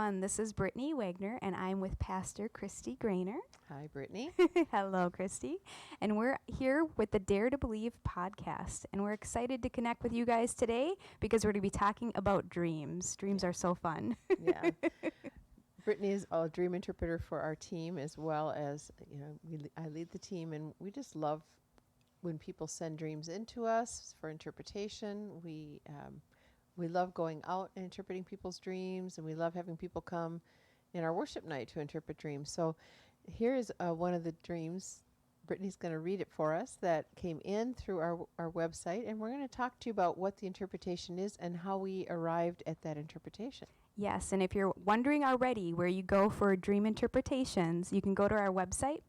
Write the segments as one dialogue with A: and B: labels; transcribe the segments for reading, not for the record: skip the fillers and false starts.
A: everyone. This is Brittani Wegner, and I'm with Pastor Kristi Graner.
B: Hi, Brittany.
A: Hello, Kristi. And we're here with the Dare to Believe podcast, and we're excited to connect with you guys today because we're going to be talking about dreams. Dreams are so fun.
B: Yeah. Brittany is a dream interpreter for our team, as well as, I lead the team, and we just love when people send dreams into us for interpretation. We love going out and interpreting people's dreams, and we love having people come in our worship night to interpret dreams. So here is one of the dreams. Brittany's going to read it for us that came in through our website, and we're going to talk to you about what the interpretation is and how we arrived at that interpretation.
A: Yes, and if you're wondering already where you go for dream interpretations, you can go to our website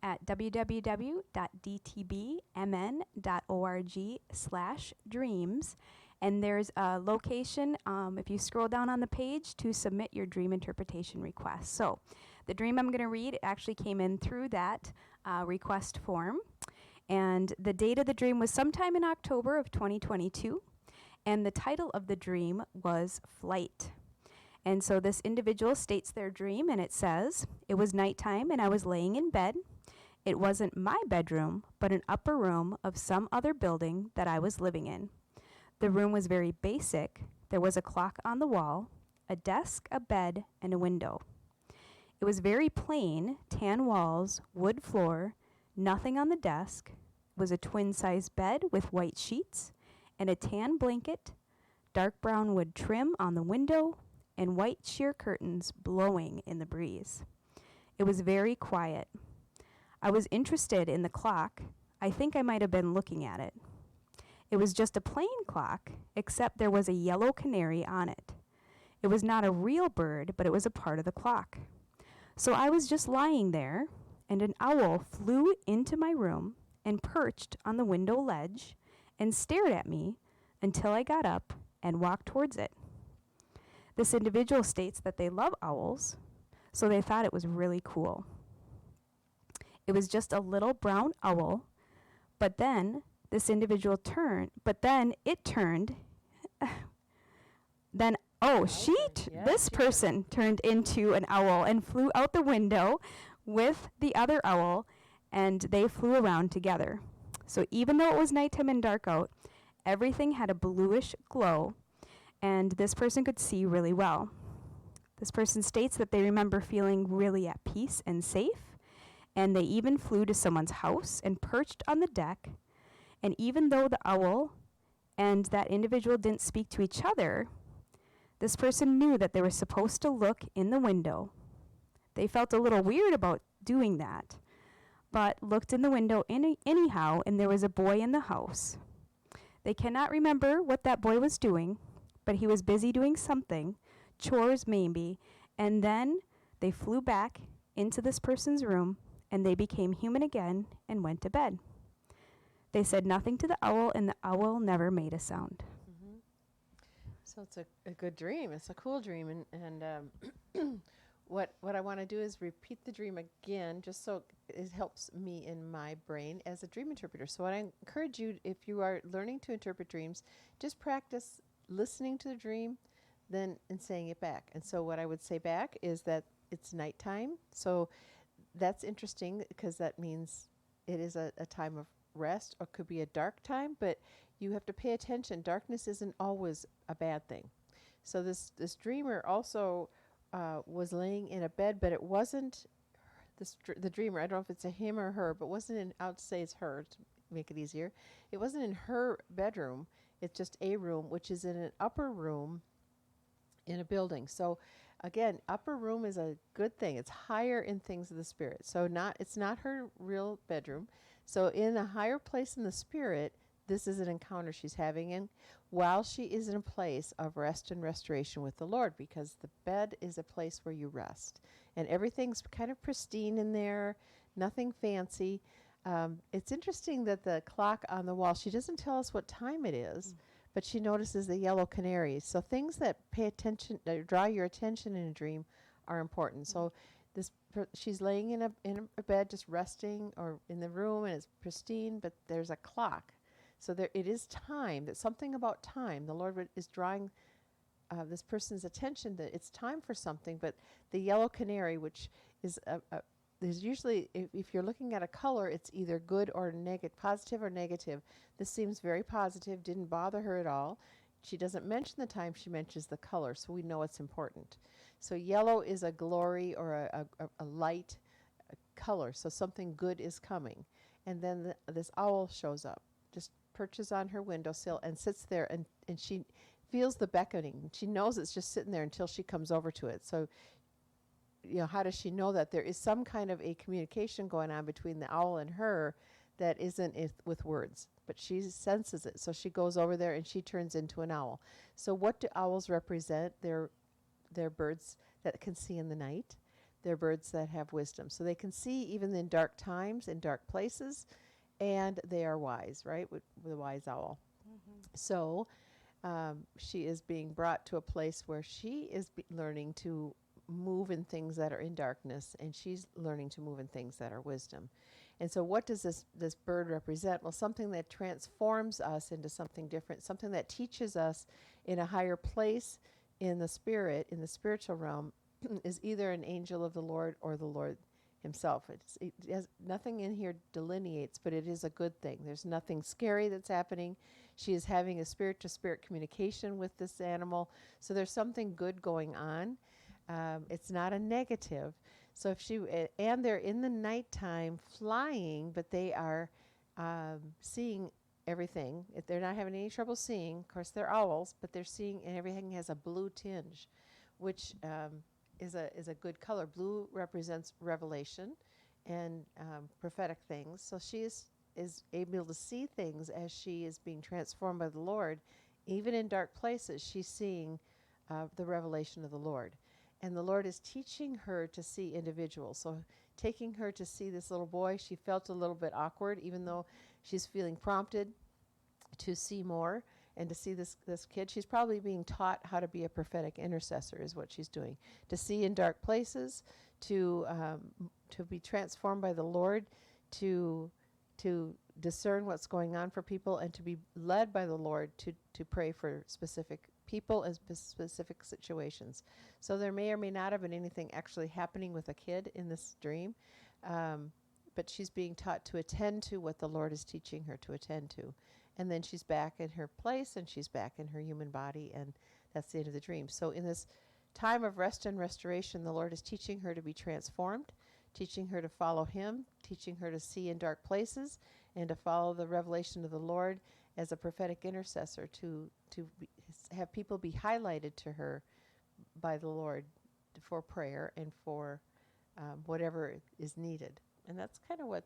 A: at www.dtbmn.org/dreams. And there's a location, if you scroll down on the page, to submit your dream interpretation request. So the dream I'm going to read actually came in through that request form. And the date of the dream was sometime in October of 2022. And the title of the dream was Flight. And so this individual states their dream, and it says, "It was nighttime and I was laying in bed. It wasn't my bedroom, but an upper room of some other building that I was living in. The room was very basic. There was a clock on the wall, a desk, a bed, and a window. It was very plain, tan walls, wood floor, nothing on the desk. It was a twin-size bed with white sheets and a tan blanket, dark brown wood trim on the window, and white sheer curtains blowing in the breeze. It was very quiet. I was interested in the clock. I think I might have been looking at it. It was just a plain clock, except there was a yellow canary on it. It was not a real bird, but it was a part of the clock. So I was just lying there, and an owl flew into my room and perched on the window ledge and stared at me until I got up and walked towards it." This individual states that they love owls, so they thought it was really cool. It was just a little brown owl, but then this individual turned, this person turned into an owl and flew out the window with the other owl, and they flew around together. So even though it was nighttime and dark out, everything had a bluish glow, and this person could see really well. This person states that they remember feeling really at peace and safe, and they even flew to someone's house and perched on the deck. And even though the owl and that individual didn't speak to each other, this person knew that they were supposed to look in the window. They felt a little weird about doing that, but looked in the window anyhow, and there was a boy in the house. They cannot remember what that boy was doing, but he was busy doing something, chores maybe, and then they flew back into this person's room, and they became human again and went to bed. They said nothing to the owl, and the owl never made a sound."
B: Mm-hmm. So it's a good dream. It's a cool dream. And what I want to do is repeat the dream again, just so it helps me in my brain as a dream interpreter. So what I encourage you, if you are learning to interpret dreams, just practice listening to the dream, and saying it back. And so what I would say back is that it's nighttime. So that's interesting because that means it is a time of rest, or could be a dark time, but you have to pay attention. Darkness isn't always a bad thing. So this dreamer also was laying in a bed, but it wasn't the dreamer. I don't know if it's a him or her, but I'll say it's her to make it easier. It wasn't in her bedroom. It's just a room, which is in an upper room in a building. So again, upper room is a good thing. It's higher in things of the spirit. So it's not her real bedroom. So in a higher place in the spirit, this is an encounter she's having, and while she is in a place of rest and restoration with the Lord, because the bed is a place where you rest, and everything's kind of pristine in there, nothing fancy. It's interesting that the clock on the wall, she doesn't tell us what time it is, but she notices the yellow canaries. So things that pay attention, draw your attention in a dream, are important. So she's laying in a bed, just resting, or in the room, and it's pristine, but there's a clock. So it is time. That's something about time. The Lord is drawing this person's attention that it's time for something. But the yellow canary, which is there's usually, if you're looking at a color, it's either good or negative, positive or negative. This seems very positive, didn't bother her at all. She doesn't mention the time, she mentions the color, so we know it's important. So yellow is a glory or a light color, so something good is coming. And then this owl shows up, just perches on her windowsill and sits there, and she feels the beckoning. She knows it's just sitting there until she comes over to it. So, how does she know that? There is some kind of a communication going on between the owl and her that isn't with words, but she senses it. So she goes over there and she turns into an owl. So what do owls represent? They're birds that can see in the night. They're birds that have wisdom. So they can see even in dark times, in dark places, and they are wise, right? With the wise owl. Mm-hmm. So she is being brought to a place where she is learning to move in things that are in darkness, and she's learning to move in things that are wisdom. And so what does this bird represent? Well, something that transforms us into something different, something that teaches us in a higher place in the spirit, in the spiritual realm, is either an angel of the Lord or the Lord himself. It has nothing in here delineates, but it is a good thing. There's nothing scary that's happening. She is having a spirit-to-spirit communication with this animal. So there's something good going on. It's not a negative. So if she, and they're in the nighttime flying, but they are seeing everything. If they're not having any trouble seeing, of course they're owls, but they're seeing, and everything has a blue tinge, which is a good color. Blue represents revelation and prophetic things. So she is able to see things as she is being transformed by the Lord. Even in dark places, she's seeing the revelation of the Lord. And the Lord is teaching her to see individuals. So taking her to see this little boy, she felt a little bit awkward, even though she's feeling prompted to see more and to see this kid. She's probably being taught how to be a prophetic intercessor is what she's doing. To see in dark places, to be transformed by the Lord, to discern what's going on for people, and to be led by the Lord to pray for specific people and specific situations. So there may or may not have been anything actually happening with a kid in this dream, but she's being taught to attend to what the Lord is teaching her to attend to. And then she's back in her place, and she's back in her human body, and that's the end of the dream. So in this time of rest and restoration, the Lord is teaching her to be transformed, teaching her to follow him, teaching her to see in dark places, and to follow the revelation of the Lord as a prophetic intercessor, to have people be highlighted to her by the Lord for prayer and for whatever is needed. And that's kind of what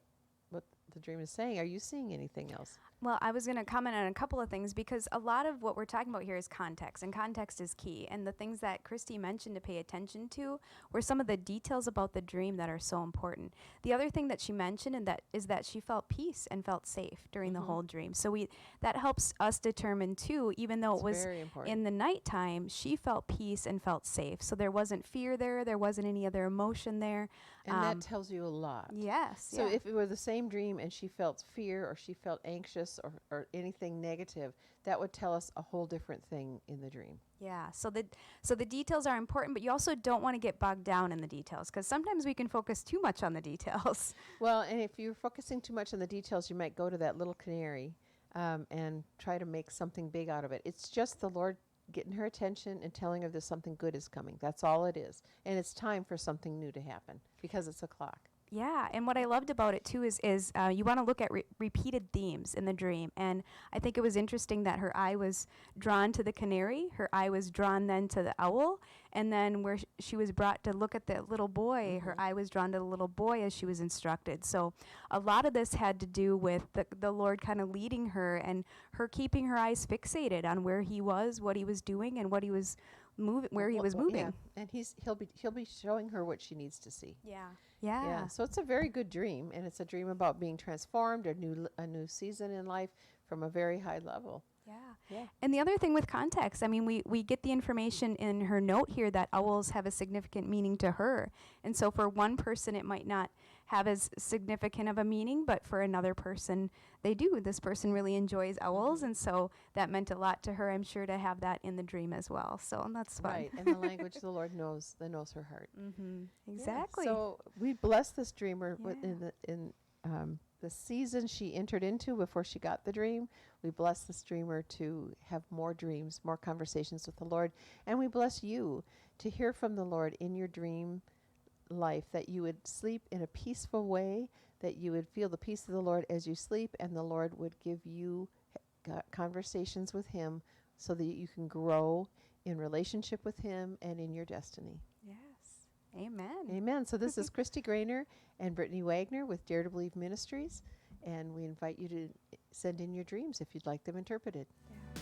B: the dream is saying. Are you seeing anything else?
A: Well, I was going to comment on a couple of things, because a lot of what we're talking about here is context, and context is key. And the things that Kristi mentioned to pay attention to were some of the details about the dream that are so important. The other thing that she mentioned is that she felt peace and felt safe during the whole dream. So that helps us determine too, even though it was in the nighttime, she felt peace and felt safe. So there wasn't fear there. There wasn't any other emotion there.
B: And that tells you a lot.
A: Yes.
B: So if it were the same dream and she felt fear or she felt anxious or anything negative, that would tell us a whole different thing in the dream.
A: Yeah. So the details are important, but you also don't want to get bogged down in the details, because sometimes we can focus too much on the details.
B: Well, and if you're focusing too much on the details, you might go to that little canary and try to make something big out of it. It's just the Lord getting her attention and telling her that something good is coming. That's all it is. And it's time for something new to happen, because it's a clock.
A: Yeah, and what I loved about it too is you want to look at repeated themes in the dream. And I think it was interesting that her eye was drawn to the canary, her eye was drawn then to the owl, and then where she was brought to look at the little boy, her eye was drawn to the little boy as she was instructed. So a lot of this had to do with the Lord kind of leading her, and her keeping her eyes fixated on where he was, what he was doing, and what he was moving, where he was moving.
B: Yeah. And he'll be showing her what she needs to see.
A: Yeah.
B: So it's a very good dream, and it's a dream about being transformed, a new season in life from a very high level. Yeah.
A: And the other thing with context, I mean, we get the information in her note here that owls have a significant meaning to her. And so for one person, it might not have as significant of a meaning, but for another person, they do. This person really enjoys owls, and so that meant a lot to her, I'm sure, to have that in the dream as well. So that's fun.
B: Right, and the language the Lord knows, that knows her heart. Yeah,
A: Exactly.
B: so we bless this dreamer
A: Yeah.
B: in the season she entered into before she got the dream. We bless this dreamer to have more dreams, more conversations with the Lord, and we bless you to hear from the Lord in your dream life, that you would sleep in a peaceful way, that you would feel the peace of the Lord as you sleep, and the Lord would give you conversations with Him so that you can grow in relationship with Him and in your destiny.
A: Yes. Amen.
B: Amen. So this is Kristi Graner and Brittani Wegner with Dare to Believe Ministries, and we invite you to send in your dreams if you'd like them interpreted.
A: Yeah.